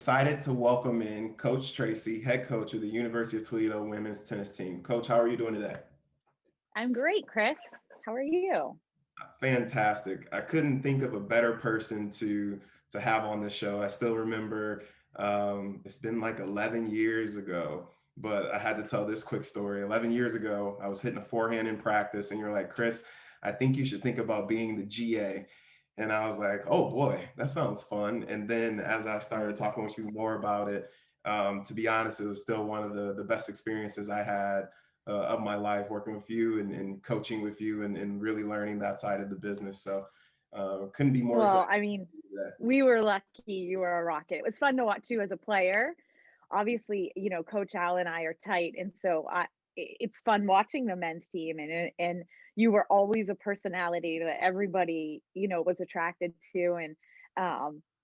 excited to welcome in Coach Tracy, head coach of the University of Toledo women's tennis team. Coach, how are you doing today? I'm great, Chris. How are you? Fantastic. I couldn't think of a better person to have on this show. I still remember it's been like 11 years ago, but I had to tell this quick story. 11 years ago, I was hitting a forehand in practice, and you're like, Chris, I think you should think about being the GA. And I was like, oh boy, that sounds fun. And then as I started talking with you more about it, to be honest, it was still one of the best experiences I had of my life working with you and coaching with you and really learning that side of the business. So couldn't be more excited Well, I mean, to do that. we were lucky you were a rocket. It was fun to watch you as a player. Obviously, Coach Al and I are tight, and so it's fun watching the men's team, and you were always a personality that everybody was attracted to, and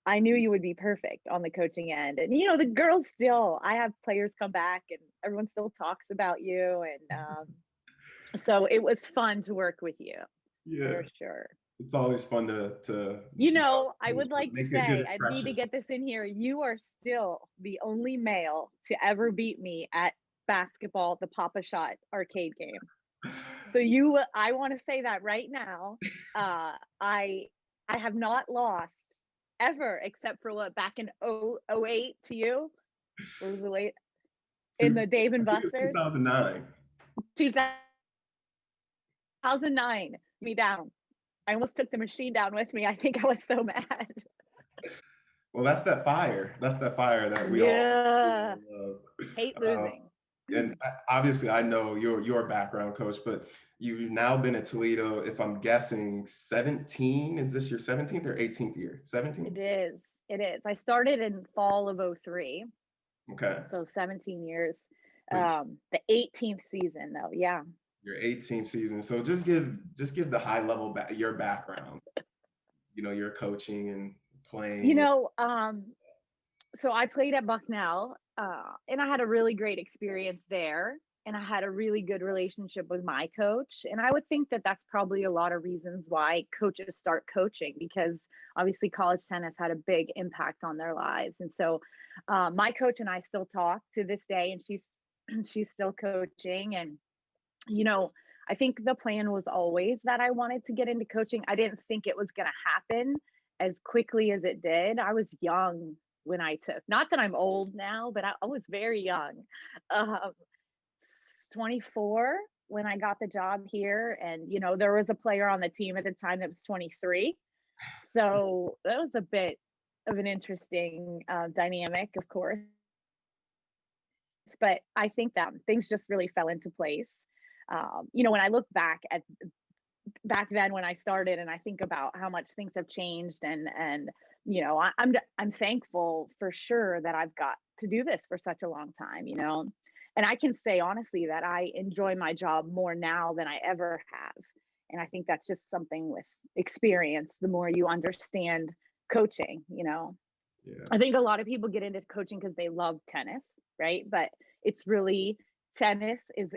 I knew you would be perfect on the coaching end. And the girls still, I have players come back, and everyone still talks about you, and so it was fun to work with you Yeah, for sure. it's always fun to I would like to make a good say, I need to impression. get this in here. You are still the only male to ever beat me at basketball, the Papa Shot arcade game. So I want to say that right now. Uh, I I have not lost ever, except for what back in 08 to you. What was it late in the Dave I and think it's Buster's 2009. 2009? Me down. I almost took the machine down with me. I think I was so mad. Well, that's that fire. That's that fire that we Yeah. all Hate love. losing. And obviously, I know your background, coach, but you've now been at Toledo. If I'm guessing, 17. Is this your 17th or 18th year? 17. It is. It is. I started in fall of '03, Okay. so 17 years. So The 18th season though. Yeah. your 18th season. So just give the high level your background. Your coaching and You playing. know, so I played at Bucknell, and I had a really great experience there. And I had a really good relationship with my coach. And I would think that that's probably a lot of reasons why coaches start coaching, because obviously college tennis had a big impact on their lives. And so my coach and I still talk to this day, and she's she's still coaching. And you know, I think the plan was always that I wanted to get into coaching. I didn't think it was going to happen as quickly as it did. I was young when I took, not that I'm old now, but I was very young. Um, 24 when I got the job here. And, there was a player on the team at the time that was 23. So that was a bit of an interesting dynamic, of course. But I think that things just really fell into place. When I look back then when I started, and I think about how much things have changed, and I'm thankful for sure that I've got to do this for such a long time. And I can say honestly that I enjoy my job more now than I ever have. And I think that's just something with experience. The more you understand coaching, Yeah. I think a lot of people get into coaching because they love tennis, right? But it's really, tennis is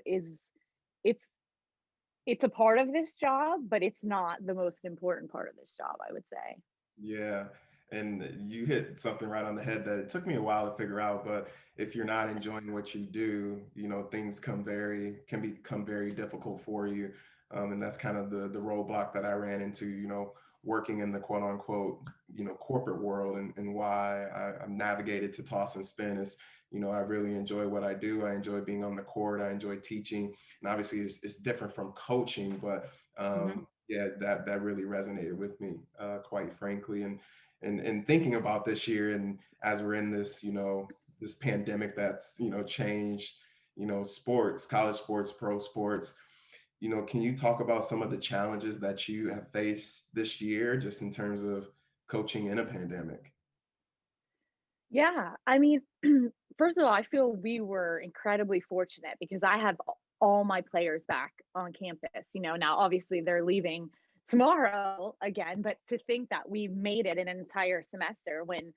it's it's a part of this job, but it's not the most important part of this job, I would say. Yeah. And you hit something right on the head that it took me a while to figure out, but if you're not enjoying what you do, things can become very difficult for you. And that's kind of the roadblock that I ran into, working in the quote unquote, corporate world, and why I've navigated to toss and spin is, I really enjoy what I do. I enjoy being on the court. I enjoy teaching. And obviously it's different from coaching, but Hmm. yeah, that really resonated with me, quite frankly. And thinking about this year, and as we're in this, this pandemic that's changed, sports, college sports, pro sports. Can you talk about some of the challenges that you have faced this year, just in terms of coaching in a pandemic? Yeah, I mean, first of all, I feel we were incredibly fortunate because I have all my players back on campus. Now obviously they're leaving tomorrow again, but to think that we made it an entire semester when,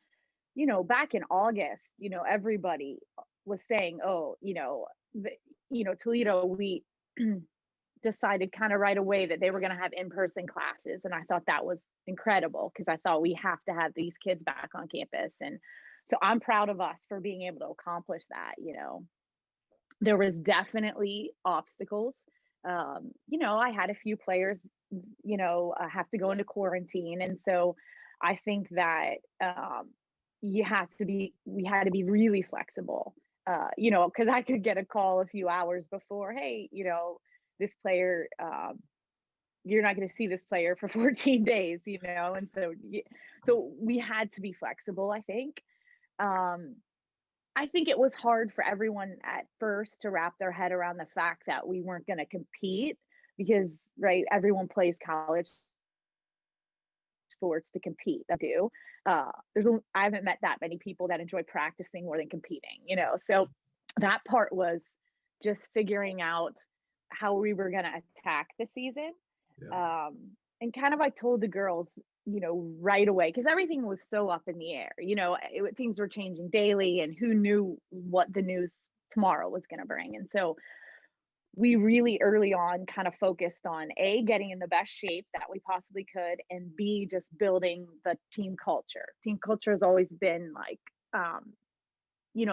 back in August, everybody was saying, oh, Toledo, we decided kind of right away that they were going to have in-person classes. And I thought that was incredible because I thought we have to have these kids back on campus. And So I'm proud of us for being able to accomplish that. There was definitely obstacles. I had a few players, have to go into quarantine. And so I think that we had to be really flexible, because I could get a call a few hours before, hey, this player, you're not going to see this player for 14 days, and so we had to be flexible, I think. Um, I think it was hard for everyone at first to wrap their head around the fact that we weren't going to compete because, right, everyone plays college sports to compete. That do. I haven't met that many people that enjoy practicing more than competing. So that part was just figuring out how we were going to attack the season. Yeah. And kind of I told the girls, right away, because everything was so up in the air. Things were changing daily, and who knew what the news tomorrow was going to bring. And so we really early on kind of focused on A, getting in the best shape that we possibly could, and B, just building the team culture. Team culture has always been like,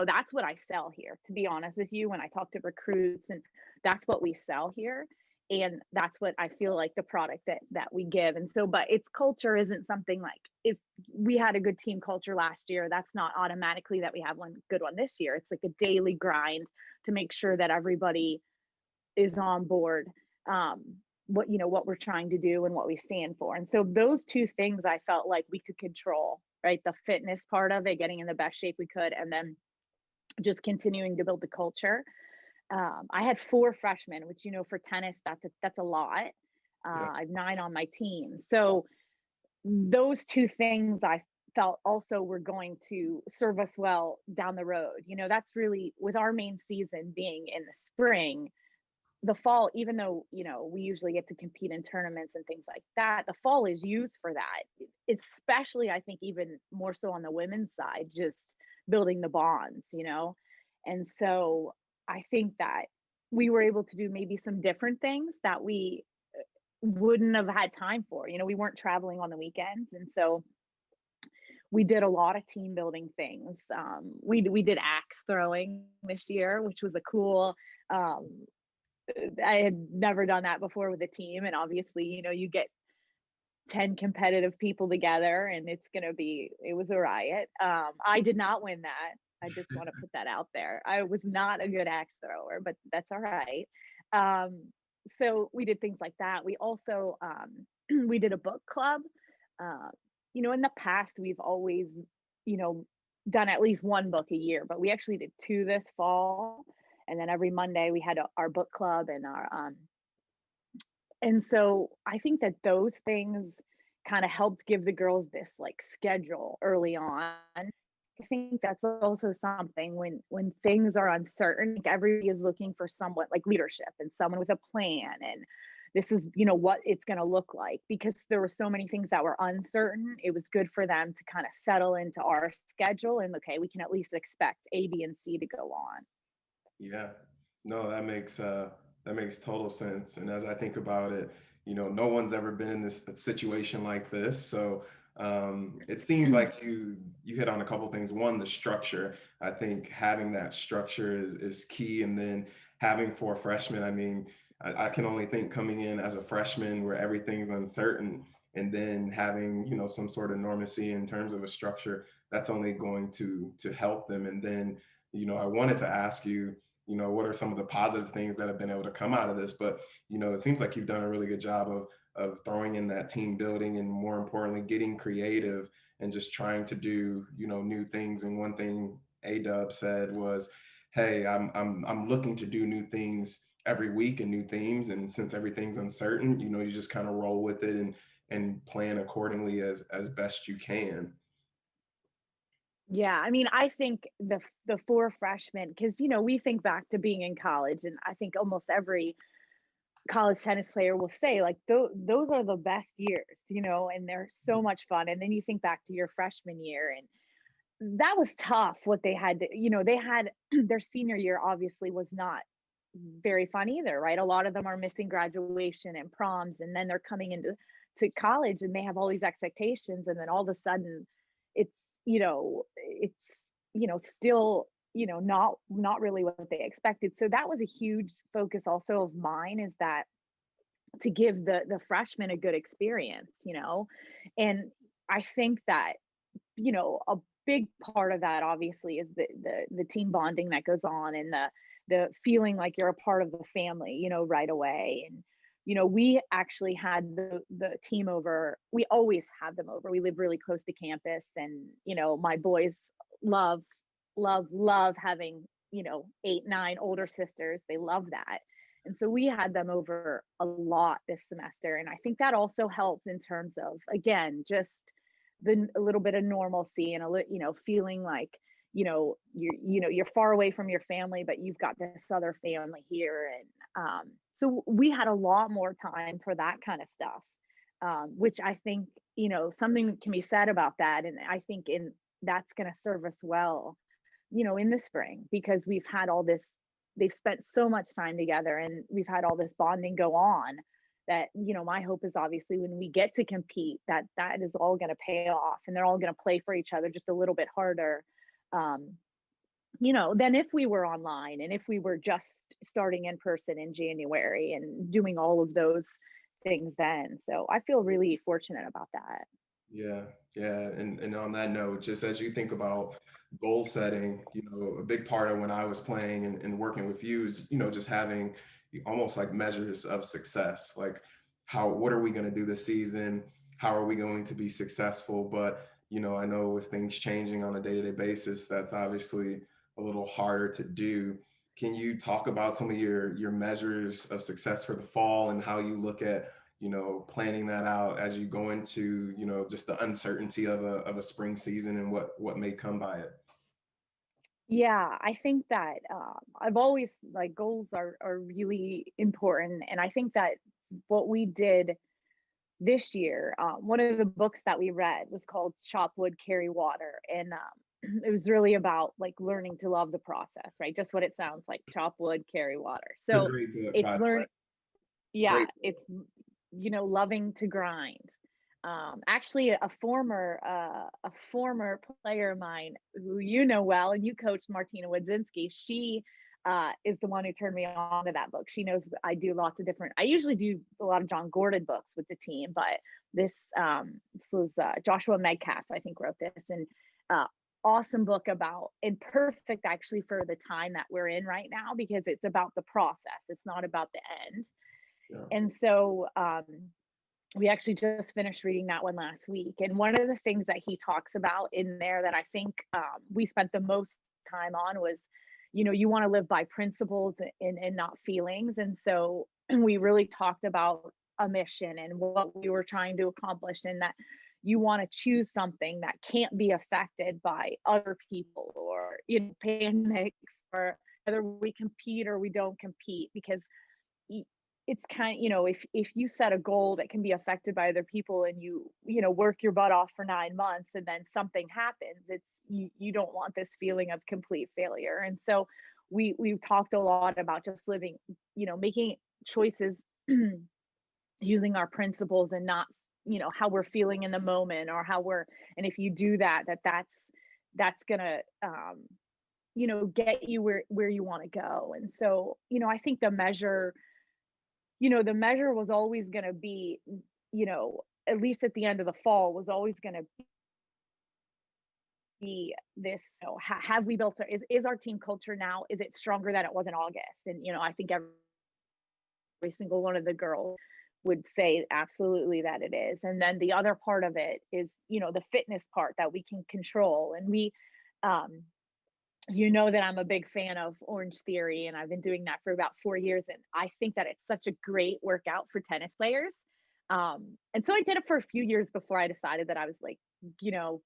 that's what I sell here, to be honest with you, when I talk to recruits, and that's what we sell here. And that's what I feel like the product that we give. And so, but its culture isn't something like, if we had a good team culture last year, that's not automatically that we have one good one this year. It's like a daily grind to make sure that everybody is on board, what we're trying to do and what we stand for. And so those two things I felt like we could control, right? The fitness part of it, getting in the best shape we could, and then just continuing to build the culture. I had 4 freshmen, which, for tennis, that's a lot. Yeah. I have 9 on my team. So those two things I felt also were going to serve us well down the road. That's really, with our main season being in the spring, the fall, even though, we usually get to compete in tournaments and things like that, the fall is used for that. Especially, I think, even more so on the women's side, just building the bonds. And so I think that we were able to do maybe some different things that we wouldn't have had time for. We weren't traveling on the weekends. And so we did a lot of team building things. We did axe throwing this year, which was a cool, I had never done that before with a team. And obviously, you get 10 competitive people together, and it was a riot. I did not win that. I just want to put that out there. I was not a good axe thrower, but that's all right. So we did things like that. We also, we did a book club. Uh, in the past, we've always, you know, done at least one book a year, but we actually did 2 this fall. And then every Monday we had our book club and so I think that those things kind of helped give the girls this like schedule early on. I think that's also something when things are uncertain, like everybody is looking for someone like leadership and someone with a plan, and this is, what it's going to look like, because there were so many things that were uncertain. It was good for them to kind of settle into our schedule and, okay, we can at least expect A, B, and C to go on. Yeah, no, that makes total sense. And as I think about it, no one's ever been in this situation like this. So it seems like you hit on a couple things. One, the structure. I think having that structure is key. And then having 4 freshmen. I mean, I can only think coming in as a freshman where everything's uncertain, and then having some sort of normacy in terms of a structure. That's only going to help them. And then I wanted to ask you, what are some of the positive things that have been able to come out of this? But, it seems like you've done a really good job of throwing in that team building, and more importantly, getting creative and just trying to do, new things. And one thing A-Dub said was, hey, I'm looking to do new things every week and new themes. And since everything's uncertain, you just kind of roll with it and plan accordingly as best you can. Yeah, I mean, I think the 4 freshmen, because we think back to being in college, and I think almost every college tennis player will say like those are the best years, and they're so much fun. And then you think back to your freshman year, and that was tough. What they had to, they had their senior year obviously was not very fun either, right? A lot of them are missing graduation and proms, and then they're coming into college and they have all these expectations, and then all of a sudden it's it's still, not really what they expected. So that was a huge focus also of mine, is that to give the freshmen a good experience. And I think that, a big part of that obviously is the team bonding that goes on, and the feeling like you're a part of the family, right away. And we actually had the team over. We always have them over. We live really close to campus, and my boys love love having 8, 9 older sisters. They love that. And so we had them over a lot this semester, and I think that also helped in terms of, again, just a little bit of normalcy, and feeling like you're far away from your family, but you've got this other family here. And so we had a lot more time for that kind of stuff, which I think something can be said about that. And I think in that's going to serve us well in the spring, because we've had all this, they've spent so much time together, and we've had all this bonding go on, that my hope is obviously when we get to compete, that is all going to pay off, and they're all going to play for each other just a little bit harder, um, than if we were online, and if we were just starting in person in January and doing all of those things then. So I feel really fortunate about that. Yeah, yeah. And on that note, just as you think about goal setting, a big part of when I was playing and working with you is, just having almost like measures of success. Like what are we going to do this season? How are we going to be successful? But, I know with things changing on a day-to-day basis, that's obviously a little harder to do. Can you talk about some of your measures of success for the fall, and how you look at planning that out as you go into, just the uncertainty of a spring season and what may come by it? Yeah, I think that I've always, like, goals are really important, and I think that what we did this year, one of the books that we read was called Chop Wood, Carry Water, and it was really about like learning to love the process, right? Just what it sounds like: chop wood, carry water. It's a So great book, it's by the way. learn, yeah, Great book. it's loving to grind. Actually, a former player of mine who well, and you coached, Martina Wadzinski. She is the one who turned me on to that book. She knows I do lots of different. I usually do a lot of John Gordon books with the team, but this was Joshua Medcalf, I think, wrote this, and uh, awesome book about, and perfect actually for the time that we're in right now, because it's about the process. It's not about the end. Yeah. And so we actually just finished reading that one last week. And one of the things that he talks about in there that I think we spent the most time on was, you want to live by principles and not feelings. And so we really talked about a mission and what we were trying to accomplish, and that you want to choose something that can't be affected by other people, or pandemics, or whether we compete or we don't compete, because it's kind of, if you set a goal that can be affected by other people, and work your butt off for 9 months, and then something happens, you don't want this feeling of complete failure. And so we've talked a lot about just living, making choices using our principles, and not how we're feeling in the moment, or how we're, and if you do that, that's gonna get you where you want to go. And so I think the measure was always going to be, at least at the end of the fall, was always going to be this, have we built is our team culture now, is it stronger than it was in August? And I think every single one of the girls would say absolutely that it is. And then the other part of it is, the fitness part that we can control. And um that I'm a big fan of Orange Theory, and I've been doing that for about 4 years. And I think that it's such a great workout for tennis players. And so I did it for a few years before I decided that I was like,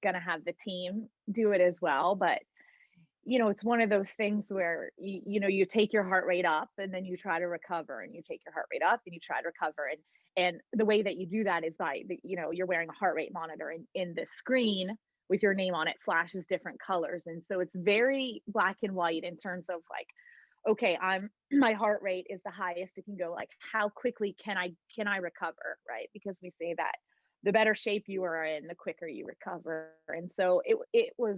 gonna have the team do it as well. But it's one of those things where you take your heart rate up, and then you try to recover, and you take your heart rate up and you try to recover. And the way that you do that is by you're wearing a heart rate monitor, in the screen with your name on it flashes different colors. And so it's very black and white in terms of like, okay, my heart rate is the highest it can go. Like, how quickly can I recover, right? Because we say that the better shape you are in, the quicker you recover. And so it was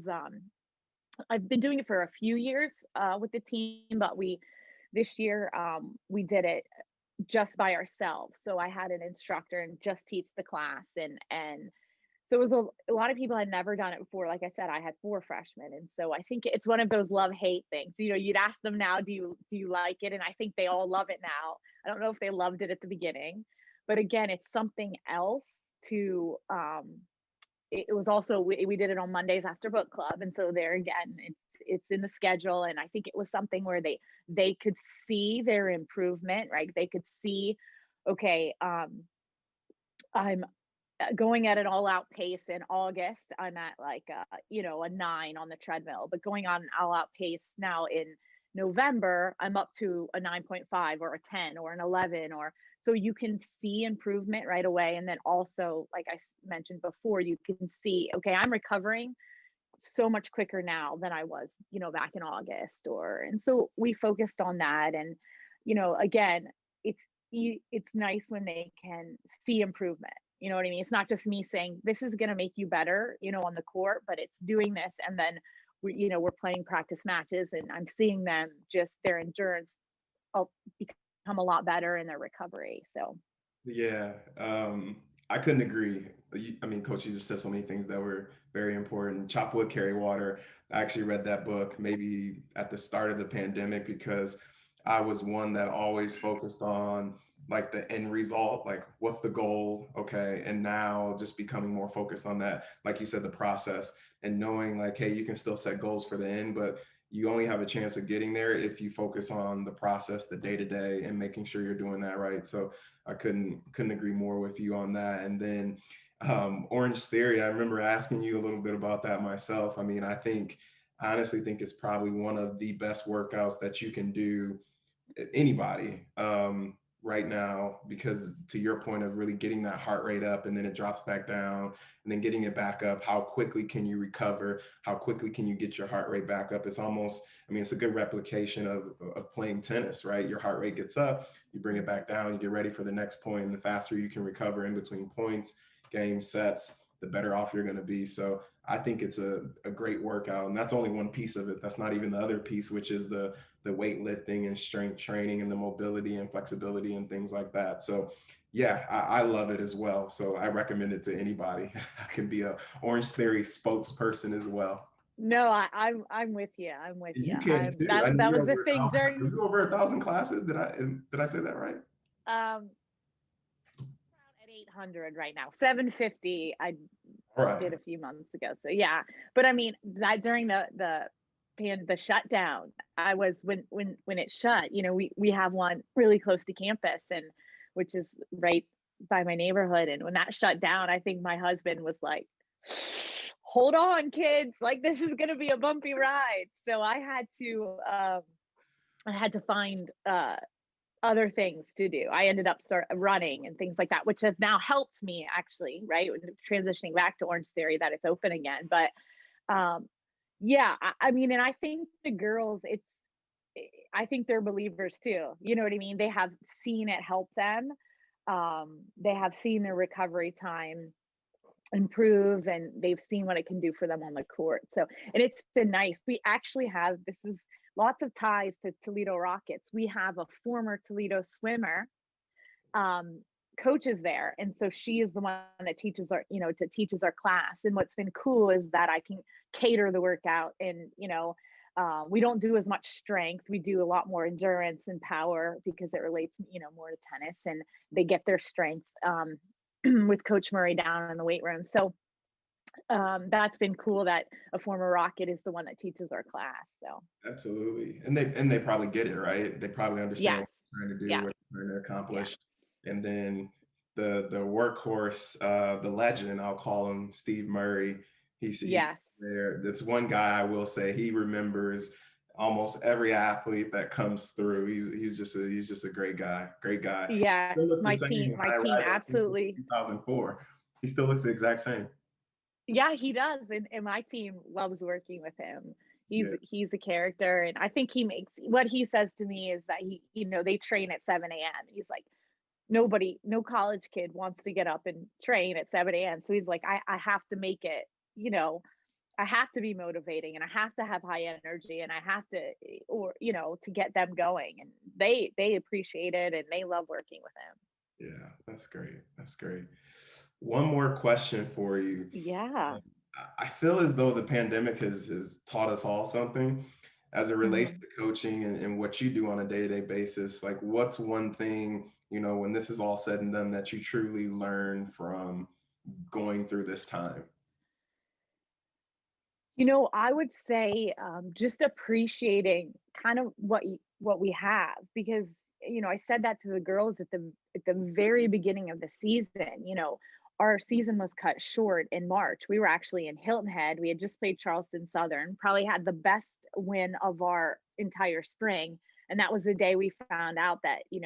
I've been doing it for a few years with the team, but this year we did it just by ourselves. So I had an instructor and just teach the class, and so it was a lot of people had never done it before. Like I said, I had 4 freshmen, and so I think it's one of those love hate things. You'd ask them now, do you like it? And I think they all love it now. I don't know if they loved it at the beginning, but again, it's something else to it was also we did it on Mondays after book club, and so there again, it's in the schedule, and I think it was something where they could see their improvement, right? They could see, okay, I'm going at an all out pace in August. I'm at like a 9 on the treadmill, but going on an all out pace now in November, I'm up to a 9.5 or a 10 or an 11, or so you can see improvement right away. And then also, like I mentioned before, you can see, okay, I'm recovering so much quicker now than I was, back in August, and so we focused on that. And, again, it's, it's nice when they can see improvement. You know what I mean? It's not just me saying this is going to make you better, on the court, but it's doing this. And then we're playing practice matches, and I'm seeing them just their endurance become a lot better in their recovery. So Yeah, I couldn't agree. I mean, Coach, you just said so many things that were very important. Chop wood, carry water. I actually read that book maybe at the start of the pandemic because I was one that always focused on like the end result, like what's the goal, okay? And now just becoming more focused on that, like you said, the process and knowing like, hey, you can still set goals for the end, but you only have a chance of getting there if you focus on the process, the day to day, and making sure you're doing that right. So I couldn't agree more with you on that. And then Orange Theory, I remember asking you a little bit about that myself. I mean, I honestly think it's probably one of the best workouts that you can do, anybody, right now, because to your point of really getting that heart rate up and then it drops back down and then getting it back up, how quickly can you recover? How quickly can you get your heart rate back up? It's almost, I mean, it's a good replication of playing tennis, right? Your heart rate gets up, you bring it back down, you get ready for the next point, and the faster you can recover in between points, game sets, the better off you're going to be. So I think it's a great workout, and that's only one piece of it. That's not even the other piece, which is the weightlifting and strength training and the mobility and flexibility and things like that. So yeah, I love it as well. So I recommend it to anybody. I can be a Orange Theory spokesperson as well. no, I'm with you. I'm with you. You can too. That I know that you're was the over a thing thousand. Are during you over 1,000 classes? Did I say that right? um at 800 right now. 750 I All right. did a few months ago. So yeah, but I mean that during the shutdown, I was when it shut. We have one really close to campus, and which is right by my neighborhood. And when that shut down, I think my husband was like, "Hold on, kids! Like this is gonna be a bumpy ride." So I had to find other things to do. I ended up start running and things like that, which has now helped me actually, right? Transitioning back to Orange Theory, that it's open again. But um, yeah, I mean, and I think the girls, I think they're believers too. You know what I mean? They have seen it help them. They have seen their recovery time improve, and they've seen what it can do for them on the court. So, and it's been nice. We actually have, this is lots of ties to Toledo Rockets. We have a former Toledo swimmer um, coaches there, and so she is the one that teaches our class. And what's been cool is that I can cater the workout, and we don't do as much strength. We do a lot more endurance and power because it relates, more to tennis, and they get their strength with Coach Murray down in the weight room. So that's been cool that a former Rocket is the one that teaches our class. So Absolutely. And they probably get it, right? They probably understand yes, what you're trying to do, yeah, what you're trying to yeah, accomplish. And then the workhorse, the legend, I'll call him Steve Murray. He's yes. there. That's one guy I will say he remembers almost every athlete that comes through. He's just a great guy. Great guy. Yes, Still looks the my same team when my I team arrived at campus absolutely. in 2004. He still looks the exact same. Yeah, he does, and my team loves working with him. Yeah. He's a character, and I think he makes what he says to me is that they train at 7 a.m. He's like, no college kid wants to get up and train at 7 a.m. So he's like, I have to make it, you know, I have to be motivating and I have to have high energy and I have to, or, to get them going. And they appreciate it and they love working with him. Yeah, that's great. That's great. One more question for you. Yeah. Um, I feel as though the pandemic has taught us all something as it relates Mhm. to coaching and what you do on a day-to-day basis. Like, what's one thing, when this is all said and done, that you truly learn from going through this time? I would say, just appreciating kind of what we have, because I said that to the girls at the very beginning of the season. Our season was cut short in March. We were actually in Hilton Head. We had just played Charleston Southern, probably had the best win of our entire spring, and that was the day we found out that it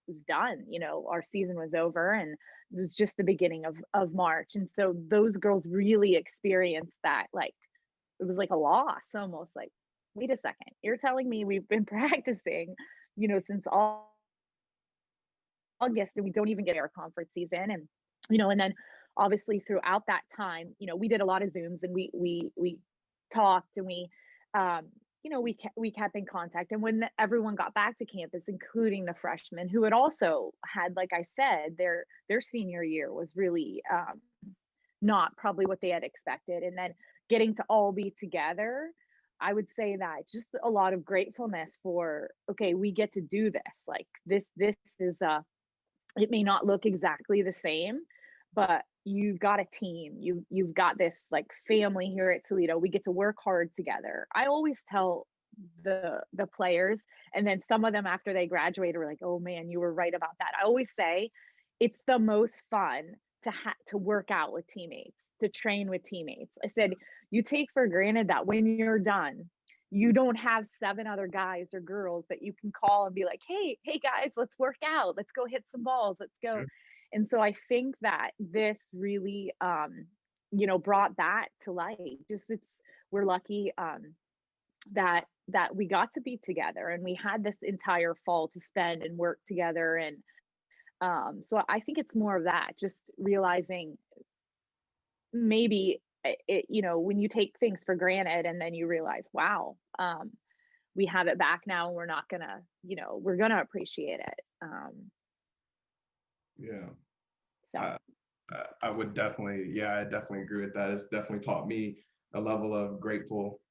was done. Our season was over, and it was just the beginning of March. And so those girls really experienced that, like, it was like a loss almost. Like, wait a second, you're telling me we've been practicing, since August, and we don't even get our conference season. And then obviously throughout that time, we did a lot of Zooms, and we talked, and um, we kept in contact. And when everyone got back to campus, including the freshmen who had also had, like I said, their senior year was really not probably what they had expected. And then getting to all be together, I would say that just a lot of gratefulness for, okay, we get to do this. Like, this is it may not look exactly the same, but you've got a team. You've got this like family here at Toledo. We get to work hard together. I always tell the players, and then some of them after they graduate are like, "Oh man, you were right about that." I always say it's the most fun to work out with teammates, to train with teammates. I said, you take for granted that when you're done, you don't have seven other guys or girls that you can call and be like, hey guys, let's work out. Let's go hit some balls. Let's go. And so I think that this really, brought that to light. Just we're lucky that we got to be together, and we had this entire fall to spend and work together. And so I think it's more of that, just realizing maybe when you take things for granted and then you realize, wow, we have it back now, and we're not gonna, we're gonna appreciate it. Yeah. So I, I would definitely, yeah, I definitely agree with that. It's definitely taught me a level of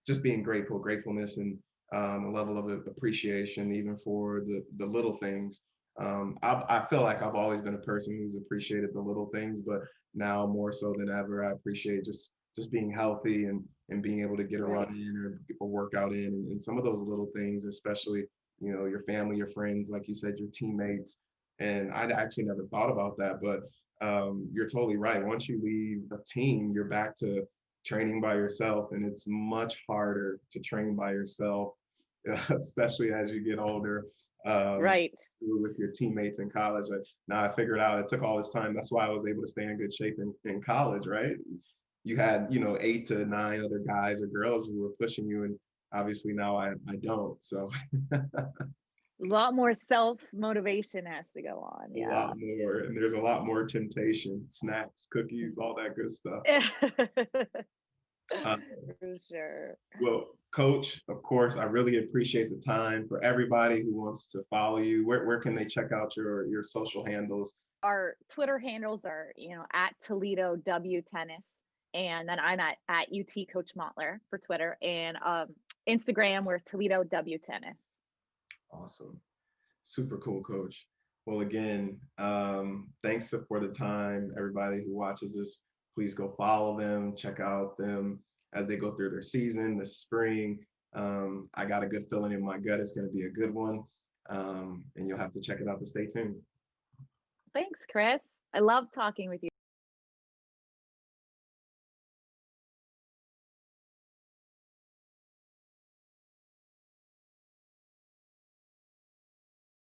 just being grateful, gratefulness, and a level of appreciation, even for the little things. I feel like I've always been a person who's appreciated the little things, but now more so than ever, I appreciate just being healthy and being able to get a run right. in or workout in, and some of those little things, especially your family, your friends, like you said, your teammates. And I actually never thought about that, but you're totally right. Once you leave a team, you're back to training by yourself, and it's much harder to train by yourself, especially as you get older. Um, Right. with your teammates in college. Now I figured out it took all this time. That's why I was able to stay in good shape in college, right? You had, 8 to 9 other guys or girls who were pushing you, and obviously now I don't. So A lot more self motivation has to go on. a Yeah. lot more, and there's a lot more temptation, snacks, cookies, all that good stuff. Uh, For sure. well, Coach, of course, I really appreciate the time. For everybody who wants to follow you, where can they check out your social handles? Our Twitter handles are, at Toledo W Tennis. And then I'm at UT Coach Mauntler for Twitter. And Instagram, we're Toledo W Tennis. Awesome. Super cool, Coach. Well, again, thanks for the time. Everybody who watches this, please go follow them, check out them as they go through their season this spring. I got a good feeling in my gut. It's going to be a good one. And you'll have to check it out to stay tuned. Thanks, Chris. I love talking with you.